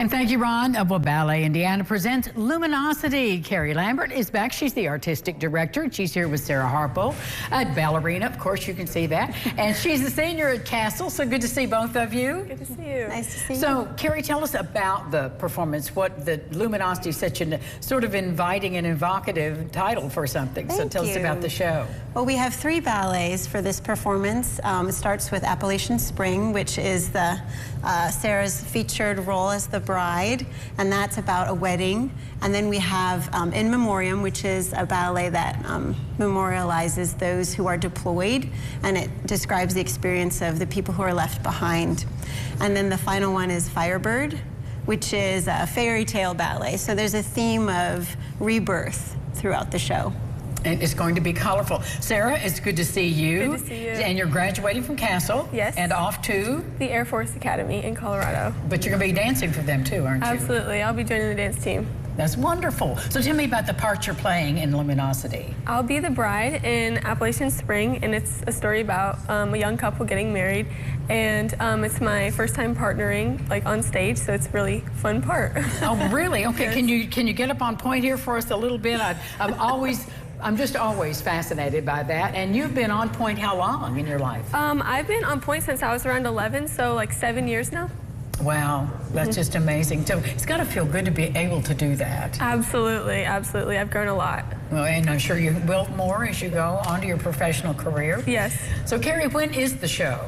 And thank you, Ron. Well, Ballet Indiana presents Luminosity. Carrie Lambert is back. She's the artistic director, and she's here with Sarah Harpo at Ballerina. Of course, you can see that. And she's the senior at Castle, so good to see both of you. Good to see you. Nice to see you. So, Carrie, tell us about the performance. What the Luminosity is such a sort of inviting and evocative title for something. So tell us about the show. Well, we have 3 ballets for this performance. It starts with Appalachian Spring, which is the Sarah's featured role as the bride, and that's about a wedding. And then we have In Memoriam, which is a ballet that memorializes those who are deployed, and it describes the experience of the people who are left behind. And then the final one is Firebird, which is a fairy tale ballet. So there's a theme of rebirth throughout the show. And it's going to be colorful. Sarah, it's good to see you. Good to see you. And you're graduating from Castle. Yes. And off to? The Air Force Academy in Colorado. But you're going to be dancing for them too, aren't you? Absolutely. I'll be joining the dance team. That's wonderful. So tell me about the part you're playing in Luminosity. I'll be the bride in Appalachian Spring, and it's a story about a young couple getting married. And it's my first time partnering on stage, so it's a really fun part. Oh, really? Okay. Yes. Can you get up on point here for us a little bit? I'm just always fascinated by that. And you've been on point how long in your life? I've been on point since I was around 11, so like 7 years now. Wow, that's just amazing. So it's got to feel good to be able to do that. Absolutely, absolutely. I've grown a lot. Well, and I'm sure you will more as you go on to your professional career. Yes. So, Carrie, when is the show?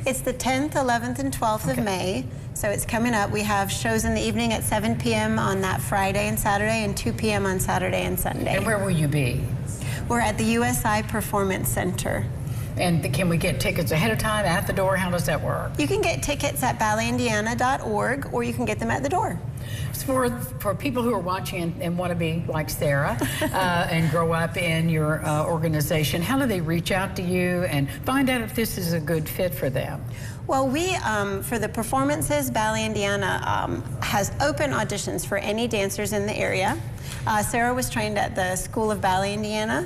It's the 10th, 11th, and 12th of May, so it's coming up. We have shows in the evening at 7 p.m. on that Friday and Saturday, and 2 p.m. on Saturday and Sunday. And where will you be? We're at the USI Performance Center. And can we get tickets ahead of time, at the door? How does that work? You can get tickets at balletindiana.org, or you can get them at the door. For people who are watching and want to be like Sarah and grow up in your organization, how do they reach out to you and find out if this is a good fit for them? Well, we, for the performances, Ballet Indiana has open auditions for any dancers in the area. Sarah was trained at the School of Ballet Indiana,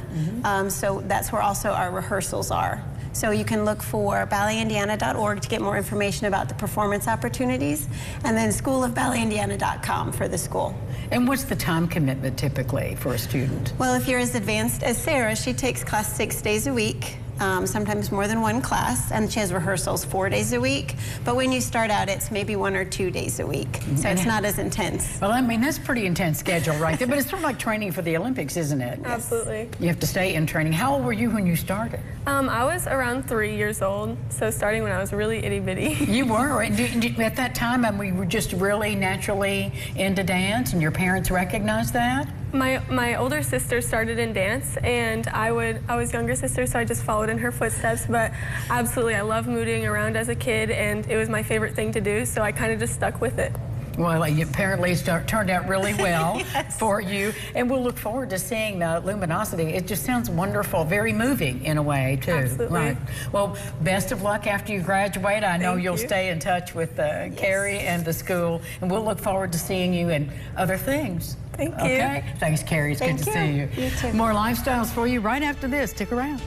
so that's where also our rehearsals are. So you can look for balletindiana.org to get more information about the performance opportunities, and then schoolofballetindiana.com for the school. And what's the time commitment typically for a student? Well, if you're as advanced as Sarah, she takes class 6 days a week. Sometimes more than 1 class, and she has rehearsals 4 days a week. But when you start out, it's maybe 1 or 2 days a week, so it's not as intense. Well, I mean, that's a pretty intense schedule right there, but it's sort of like training for the Olympics, isn't it? Absolutely. You have to stay in training. How old were you when you started? I was around 3 years old, so starting when I was really itty-bitty. You were? And at that time, we were just really naturally into dance, and your parents recognized that? My older sister started in dance, and I was younger sister, so I just followed in her footsteps. But absolutely, I love moving around as a kid, and it was my favorite thing to do, so I kind of just stuck with it. Well, apparently it turned out really well Yes. for you, and we'll look forward to seeing Luminosity. It just sounds wonderful, very moving in a way, too. Absolutely. Right. Well, best of luck after you graduate. I know you'll stay in touch with Carrie and the school, and we'll look forward to seeing you in other things. Thank you. Okay? Thanks, Carrie. It's good to see you. You too. More lifestyles for you right after this. Stick around.